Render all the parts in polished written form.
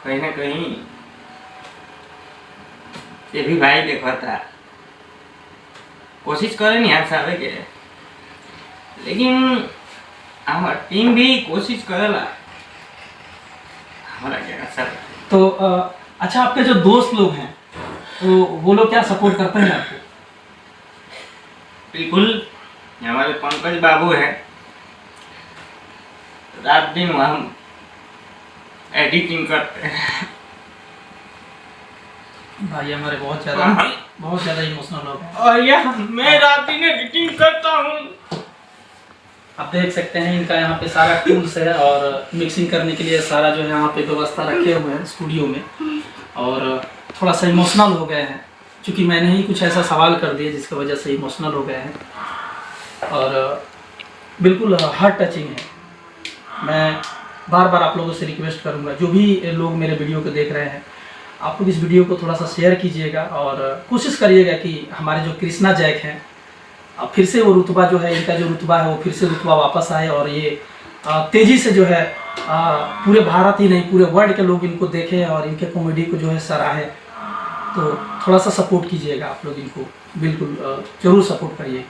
कहीं ना कहीं ये भी भाई देखा था, कोशिश करे नहीं हंसावे के, लेकिन हमारा टीम भी कोशिश करेला हमारा क्या सर। तो अच्छा, आपके जो दोस्त लोग हैं तो वो लोग क्या सपोर्ट करते हैं आपको? बिल्कुल, हमारे पंकज बाबू है, रात दिन हम एडिटिंग करते हैं। भाई हमारे बहुत ज़्यादा इमोशनल हो गए और यह मैं रात दिन एडिटिंग करता हूँ। आप देख सकते हैं इनका यहाँ पे सारा टूल्स है और मिक्सिंग करने के लिए सारा जो है यहाँ पे व्यवस्था रखे हुए हैं स्टूडियो में। और थोड़ा सा इमोशनल हो गए हैं क्योंकि मैंने ही कुछ ऐसा सवाल कर दिया जिसकी वजह से इमोशनल हो गए हैं और बिल्कुल हार्ट टचिंग है। मैं बार बार आप लोगों से रिक्वेस्ट करूँगा, जो भी लोग मेरे वीडियो को देख रहे हैं, आप लोग इस वीडियो को थोड़ा सा शेयर कीजिएगा और कोशिश करिएगा कि हमारे जो कृष्णा जैक हैं फिर से वो रुतबा जो है, इनका जो रुतबा है वो फिर से रुतबा वापस आए और ये तेज़ी से जो है पूरे भारत ही नहीं पूरे वर्ल्ड के लोग इनको देखें और इनके कॉमेडी को जो है सराहे। तो थोड़ा सा सपोर्ट कीजिएगा आप लोग इनको, बिल्कुल ज़रूर सपोर्ट करिए।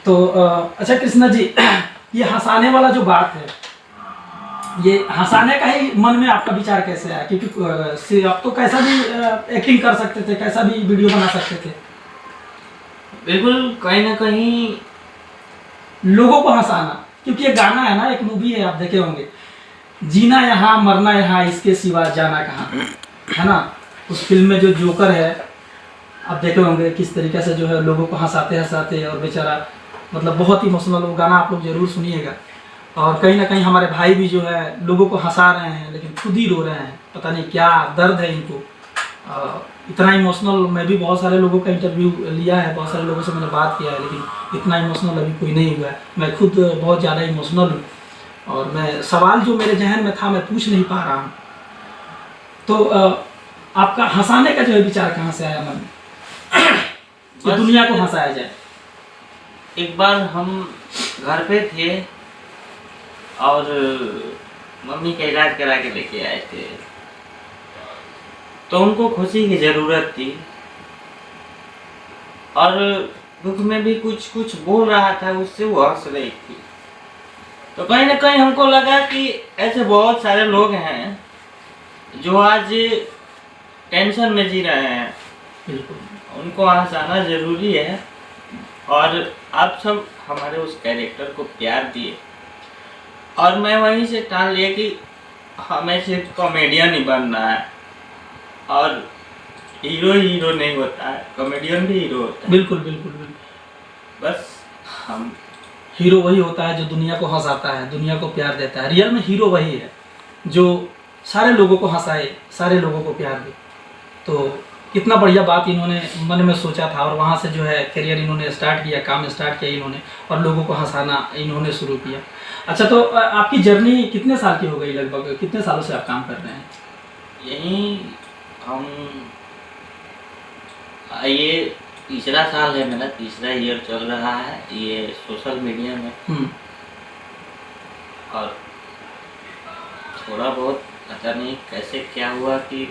तो अच्छा कृष्णा जी, ये हंसाने वाला जो बात है, ये हंसाने का ही मन में आपका विचार कैसे आया? क्योंकि आप तो कैसा भी एक्टिंग कर सकते थे, कैसा भी वीडियो बना सकते थे। बिल्कुल, कहीं ना कहीं लोगों को हंसाना, क्योंकि ये गाना है ना, एक मूवी है, आप देखे होंगे, जीना यहाँ मरना यहाँ इसके सिवा जाना कहाँ, है ना। उस फिल्म में जो जोकर है आप देखे होंगे किस तरीके से जो है लोगों को हंसाते हंसाते, और बेचारा मतलब बहुत ही इमोशनल वो गाना, आप लोग जरूर सुनिएगा। और कहीं ना कहीं हमारे भाई भी जो है लोगों को हंसा रहे हैं लेकिन खुद ही रो रहे हैं, पता नहीं क्या दर्द है इनको। इतना इमोशनल मैं भी बहुत सारे लोगों का इंटरव्यू लिया है, बहुत सारे लोगों से मैंने बात किया है, लेकिन इतना इमोशनल अभी कोई नहीं हुआ है। मैं खुद बहुत ज़्यादा इमोशनल हूँ और मैं सवाल जो मेरे जहन में था मैं पूछ नहीं पा रहा हूँ। तो आपका हंसाने का जो है विचार कहाँ से आया मन में कि दुनिया को हंसाया जाए? एक बार हम घर पे थे और मम्मी का इलाज करा के लेके आए थे, तो उनको खुशी की ज़रूरत थी और दुख में भी कुछ कुछ बोल रहा था, उससे वो हंस रही थी। तो कहीं ना कहीं हमको लगा कि ऐसे बहुत सारे लोग हैं जो आज टेंशन में जी रहे हैं, उनको हंसाना ज़रूरी है। और आप सब हमारे उस कैरेक्टर को प्यार दिए और मैं वहीं से ठान लिया कि हमें सिर्फ कॉमेडियन ही बनना है। और हीरो हीरो नहीं होता है, कॉमेडियन भी हीरो होता है। बिल्कुल बिल्कुल बिल्कुल। बस हम हीरो वही होता है जो दुनिया को हंसाता है, दुनिया को प्यार देता है। रियल में हीरो वही है जो सारे लोगों को हंसाए, सारे लोगों को प्यार दे। तो कितना बढ़िया बात इन्होंने मन में सोचा था और वहाँ से जो है करियर इन्होंने स्टार्ट किया, काम स्टार्ट किया इन्होंने और लोगों को हंसाना इन्होंने शुरू किया। अच्छा, तो आपकी जर्नी कितने साल की हो गई, लगभग कितने सालों से आप काम कर रहे हैं? यहीं हम ये तीसरा साल है मेरा, तीसरा ईयर चल रहा है ये सोशल मीडिया में। और थोड़ा बहुत पता नहीं कैसे क्या हुआ कि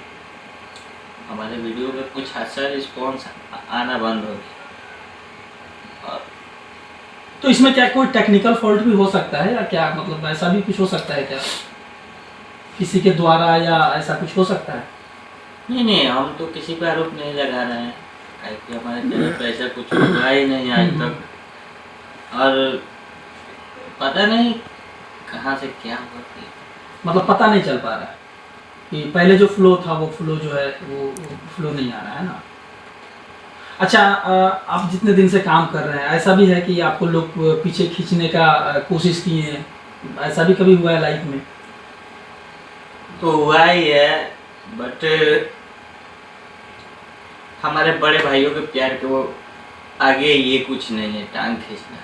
हमारे वीडियो में कुछ अच्छा रिस्पॉन्स आना बंद हो गया। और तो इसमें क्या कोई टेक्निकल फॉल्ट भी हो सकता है या क्या, मतलब ऐसा भी कुछ हो सकता है क्या, किसी के द्वारा, या ऐसा कुछ हो सकता है? नहीं, हम तो किसी पर आरोप नहीं लगा रहे हैं कि हमारे चैनल पर ऐसा कुछ हुआ ही नहीं आज तक। और पता नहीं कहाँ से क्या हुआ, मतलब पता नहीं चल पा रहा है कि पहले जो फ्लो था वो फ्लो जो है वो फ्लो नहीं आ रहा है ना। अच्छा, आप जितने दिन से काम कर रहे हैं, ऐसा भी है कि आपको लोग पीछे खींचने का कोशिश किए हैं, ऐसा भी कभी हुआ है लाइफ में? तो हुआ ही है, बट हमारे बड़े भाइयों के प्यार के वो आगे ये कुछ नहीं है, टांग खींचना,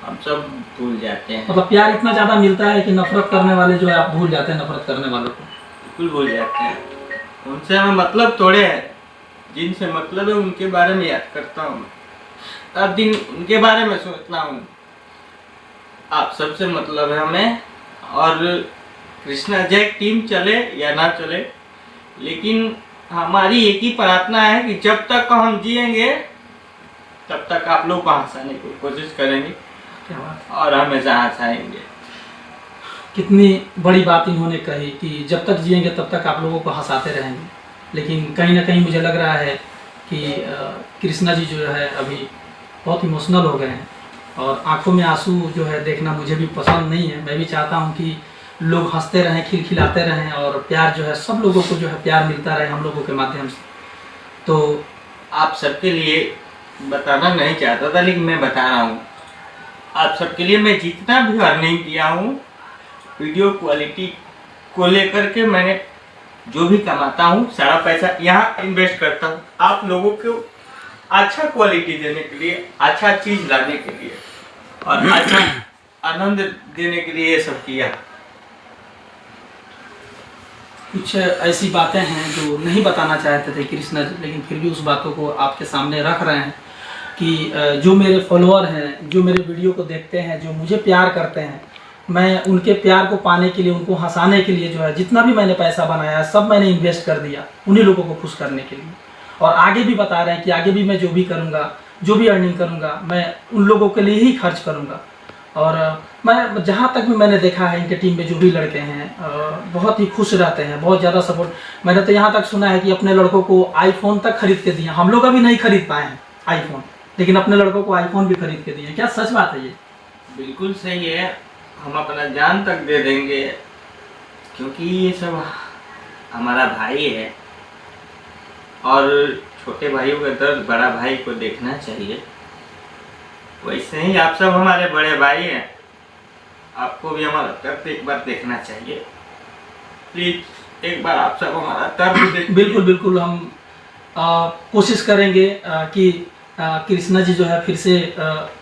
हम सब भूल जाते हैं। मतलब प्यार इतना ज़्यादा मिलता है कि नफरत करने वाले जो है आप भूल जाते हैं, नफरत करने वालों को बिल्कुल भूल जाते हैं। उनसे हमें मतलब थोड़े है, जिनसे मतलब है उनके बारे में याद करता हूँ, हर दिन उनके बारे में सोचता हूँ। आप सबसे मतलब है हमें, और कृष्णा जय टीम चले या ना चले, लेकिन हमारी एक ही प्रार्थना है कि जब तक हम जिएंगे तब तक आप लोग को हंसाने की कोशिश करेंगे क्या बात, और हमेशा हंसाएंगे। कितनी बड़ी बात इन्होंने कही कि जब तक जिएंगे तब तक आप लोगों को हंसाते रहेंगे। लेकिन कहीं ना कहीं मुझे लग रहा है कि कृष्णा जी जो है अभी बहुत इमोशनल हो गए हैं और आंखों में आंसू जो है देखना मुझे भी पसंद नहीं है। मैं भी चाहता हूं कि लोग हंसते रहें, खिलखिलाते रहें और प्यार जो है सब लोगों को जो है प्यार मिलता रहे हम लोगों के माध्यम से। तो आप सबके लिए बताना नहीं चाहता था, लेकिन मैं बता रहा हूँ आप सबके लिए। मैं जितना भी अर्निंग किया हूँ वीडियो क्वालिटी को लेकर के, मैंने जो भी कमाता हूँ सारा पैसा यहाँ इन्वेस्ट करता हूँ आप लोगों को अच्छा क्वालिटी देने के लिए, अच्छा चीज लाने के लिए और अच्छा आनंद देने के लिए ये सब किया। कुछ ऐसी बातें हैं जो नहीं बताना चाहते थे कृष्णा जी, लेकिन फिर भी उस बातों को आपके सामने रख रहे हैं कि जो मेरे फॉलोअर हैं, जो मेरे वीडियो को देखते हैं, जो मुझे प्यार करते हैं, मैं उनके प्यार को पाने के लिए, उनको हंसाने के लिए जो है जितना भी मैंने पैसा बनाया है सब मैंने इन्वेस्ट कर दिया उन्हीं लोगों को खुश करने के लिए। और आगे भी बता रहे हैं कि आगे भी मैं जो भी करूँगा, जो भी अर्निंग करूँगा, मैं उन लोगों के लिए ही खर्च करूँगा। और मैं जहाँ तक भी मैंने देखा है इनके टीम में जो भी लड़के हैं बहुत ही खुश रहते हैं, बहुत ज़्यादा सपोर्ट। मैंने तो यहाँ तक सुना है कि अपने लड़कों को आईफोन तक खरीद के दिए। हम लोग अभी नहीं खरीद पाए हैं आईफोन, लेकिन अपने लड़कों को आईफोन भी खरीद के दिए हैं। क्या सच बात है ये? बिल्कुल सही है, हम अपना जान तक दे देंगे, क्योंकि ये सब हमारा भाई है और छोटे भाइयों का दर्द बड़ा भाई को देखना चाहिए। वैसे ही आप सब हमारे बड़े भाई हैं, आपको भी हमारा दर्द एक बार देखना चाहिए। प्लीज एक बार आप सब हमारा दर्द देखिए। बिल्कुल बिल्कुल, हम कोशिश करेंगे कि कृष्णा जी जो है फिर से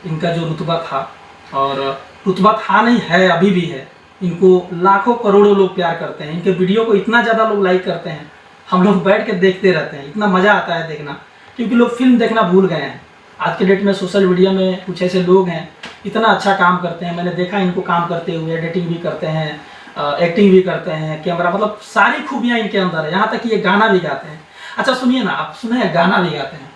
इनका जो रुतबा था, और रुतबा था नहीं है, अभी भी है, इनको लाखों करोड़ों लोग प्यार करते हैं, इनके वीडियो को इतना ज़्यादा लोग लाइक करते हैं, हम लोग बैठ के देखते रहते हैं, इतना मज़ा आता है देखना। क्योंकि लोग फिल्म देखना भूल गए हैं। आज के डेट में सोशल मीडिया में कुछ ऐसे लोग हैं इतना अच्छा काम करते हैं, मैंने देखा इनको काम करते हुए, एडिटिंग भी करते हैं, एक्टिंग भी करते हैं, कैमरा, मतलब सारी खूबियाँ इनके अंदर है। यहाँ तक कि ये गाना भी गाते हैं। अच्छा सुनिए ना, आप सुने हैं गाना भी गाते हैं?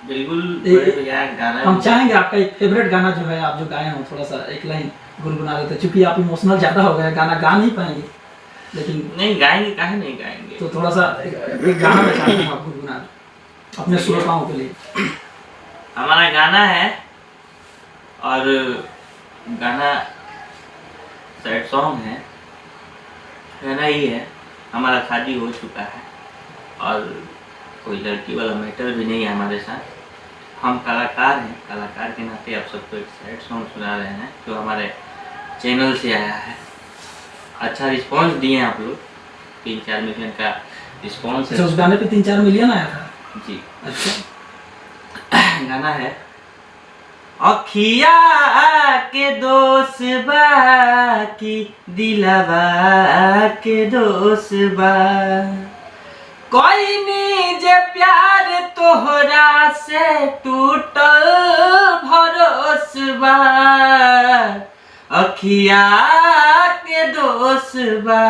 बिल्कुल भैया, गाना हम चाहेंगे आपका एक फेवरेट गाना जो है आप जो गाए हो थोड़ा सा एक लाइन गुनगुना देते, क्योंकि आप इमोशनल ज़्यादा हो गए, गाना गा नहीं पाएंगे, लेकिन नहीं गाएंगे, काहे नहीं गाएंगे। तो थोड़ा सा एक गाना मैं चाहता हूँ आप गुनगुना दें अपने श्रोताओं के लिए। हमारा गाना है और गाना सैड सॉन्ग है, गाना ही है। हमारा शादी हो चुका है और कोई लड़की वाला मैटर भी नहीं है हमारे साथ। हम कलाकार हैं, कलाकार के नाते आप सबको एक सैड सॉन्ग सुना रहे हैं जो हमारे चैनल से आया है। अच्छा रिस्पांस दिए हैं आप लोग, 3-4 मिलियन का रिस्पांस है। अच्छा, उस गाने पे 3-4 मिलियन आया था जी। अच्छा, गाना है अखिया के दोष बा की दिलवा के दोष बा, कोई नी जे प्यार तोहरा से टूटल भरोस बा, अखिया के दोष बा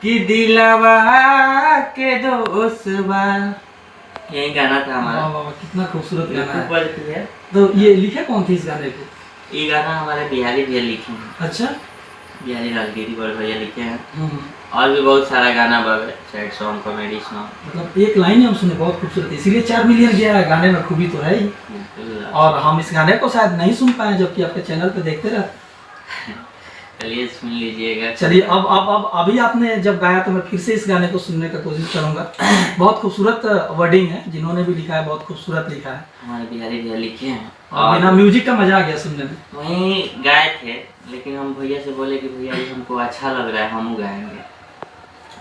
कि दिलवा के दोष बा। यही गाना था हमारा। वाह वाह, कितना खूबसूरत गाना है। है। तो ये लिखे कौन थी इस गाने को? ये गाना हमारे बिहारी भैया लिखे हैं। अच्छा, बिहारी राजगिरी बड़ भैया लिखे हैं। और भी बहुत सारा गाना बाबे, सैड सॉन्ग, कॉमेडी सॉन्ग। मतलब एक लाइन हम सुने बहुत खूबसूरत, इसीलिए 4 मिलियन गया है। गाने में खूबी तो है ही, और हम इस गाने को शायद नहीं सुन पाए, जबकि आपके चैनल पे देखते रहते। चलिए सुन लीजिएगा। चलिए, अब अभी आपने जब गाया तो मैं फिर से इस गाने को सुनने का कोशिश करूंगा। बहुत खूबसूरत वर्डिंग है, जिन्होंने भी लिखा है बहुत खूबसूरत लिखा है। हमारे बिहारी भैया लिखे हैं और बिना म्यूजिक का मजा आ गया सुनने में। वहीं गाए थे, लेकिन हम भैया से बोले कि भैया ये हमको अच्छा लग रहा है, हम गाएंगे।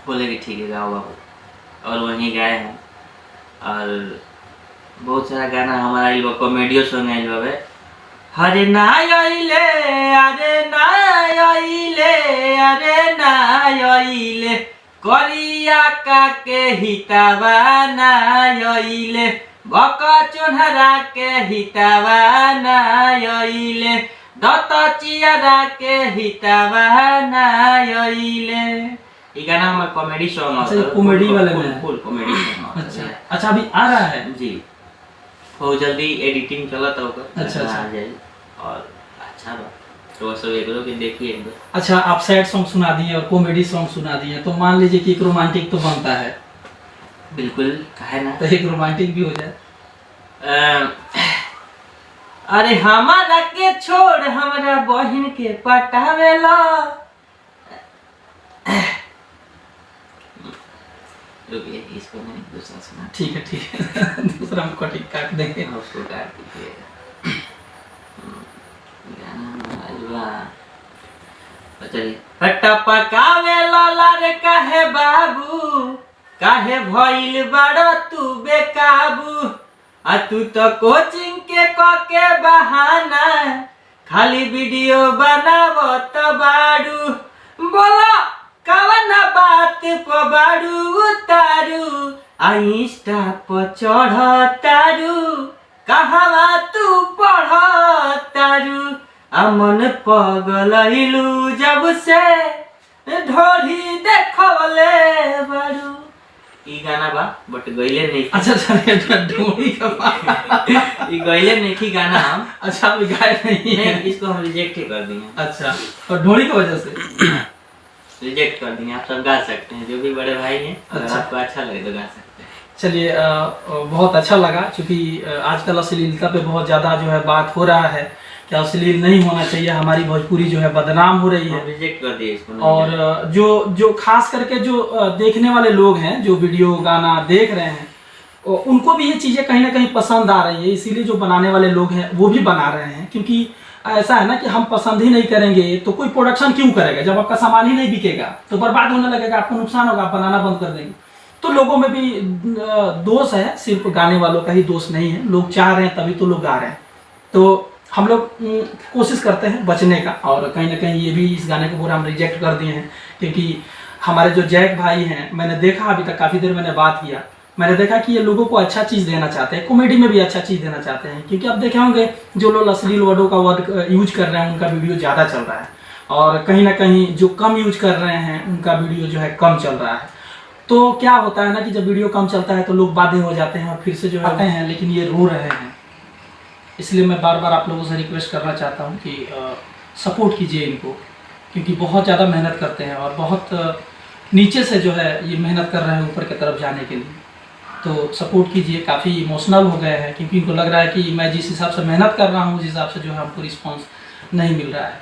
बोले कि ठीक है गाओ बाबू, और वहीं गाए हैं। और बहुत सारा गाना हमारा आइल बा, कॉमेडियो सॉन्ग आइल बा। हरे ना आइले, अरे ना आइले, अरे ना आइले, करिया का के हितावा ना आइले, बका चोनहरा के हितावा ना आइले, दत्ता चियारा के हितावा नायले। ये गाना हमारा कॉमेडी सॉन्ग अच्छा, ये कॉमेडी वाले में है। Full comedy song. अच्छा अच्छा, अभी आ रहा है जी, बहुत जल्दी एडिटिंग चलत होगा। अच्छा, अच्छा। आ जाए और अच्छा बा, तो सब एक लोग देखिए एक बार। अच्छा, आप सैड सॉन्ग सुना दिए और कॉमेडी सॉन्ग सुना दिए, तो मान लीजिए कि एक रोमांटिक तो बनता है। बिल्कुल, काहे ना। तो एक रोमांटिक भी हो जाए। अरे हमारा के छोड़ हमरा बहन के पटावेला। रुकिए, इसको नहीं दूसरा सुना। ठीक है ठीक है दूसरा हम कटिंग काट देंगे। उसको काट दीजिए। गाना चलिए। हट्टा पकावे लाला रे काहे बाबू, काहे भइल बड़ा तू बेकाबू। आ तू तो कोचिंग के कके बहाना, खाली वीडियो बनावत बाड़ू। बोलो कवन बात पर बाड़ू उतारू, आ इंस्टा पर चढ़तारू। कहवा तू पढ़तारू, आ मन पगलैलू जब से ढोरी देखवले बाड़ू। ई गाना बा बट गइले नहीं। अच्छा चलिए, ढोली का ई गइले नहीं की गाना हम। अच्छा, अभी गाए नहीं है। नहीं, इसको हम रिजेक्ट ही कर दिए। अच्छा, और ढोली की वजह से रिजेक्ट कर दिए। आप सब गा सकते हैं, जो भी बड़े भाई हैं, अगर अच्छा। आपको अच्छा लगे तो गा सकते हैं। चलिए, बहुत अच्छा लगा, क्योंकि आजकल अश्लीलता पे बहुत ज़्यादा जो है बात हो रहा है कि अश्लील नहीं होना चाहिए, हमारी भोजपुरी जो है बदनाम हो रही है। रिजेक्ट कर दिए इसको। और जो खास करके जो देखने वाले लोग हैं, जो वीडियो गाना देख रहे हैं, उनको भी ये चीज़ें कहीं ना कहीं पसंद आ रही है, इसीलिए जो बनाने वाले लोग हैं वो भी बना रहे हैं। क्योंकि ऐसा है ना कि हम पसंद ही नहीं करेंगे तो कोई प्रोडक्शन क्यों करेगा। जब आपका सामान ही नहीं बिकेगा तो बर्बाद होने लगेगा, आपको नुकसान होगा, आप बनाना बंद कर देंगे। तो लोगों में भी दोष है, सिर्फ गाने वालों का ही दोष नहीं है। लोग चाह रहे हैं तभी तो लोग गा रहे हैं। तो हम लोग कोशिश करते हैं बचने का, और कहीं ना कहीं ये भी इस गाने को पूरा हम रिजेक्ट कर दिए हैं। क्योंकि हमारे जो जैक भाई हैं, मैंने देखा अभी तक काफ़ी देर मैंने बात किया, मैंने देखा कि ये लोगों को अच्छा चीज़ देना चाहते हैं, कॉमेडी में भी अच्छा चीज़ देना चाहते हैं। क्योंकि आप देखे होंगे जो लोग अश्लील वर्डों का वर्ड यूज कर रहे हैं उनका वीडियो ज़्यादा चल रहा है, और कहीं ना कहीं जो कम यूज कर रहे हैं उनका वीडियो जो है कम चल रहा है। तो क्या होता है ना कि जब वीडियो कम चलता है तो लोग बाध्य हो जाते हैं और फिर से जो आते हैं, लेकिन ये रो रहे हैं। इसलिए मैं बार बार आप लोगों से रिक्वेस्ट करना चाहता हूँ कि सपोर्ट कीजिए इनको, क्योंकि बहुत ज़्यादा मेहनत करते हैं और बहुत नीचे से जो है ये मेहनत कर रहे हैं ऊपर की तरफ जाने के लिए। तो सपोर्ट कीजिए। काफ़ी इमोशनल हो गए हैं, क्योंकि इनको लग रहा है कि मैं जिस हिसाब से मेहनत कर रहा हूँ उस हिसाब से जो है हमको रिस्पॉन्स नहीं मिल रहा है।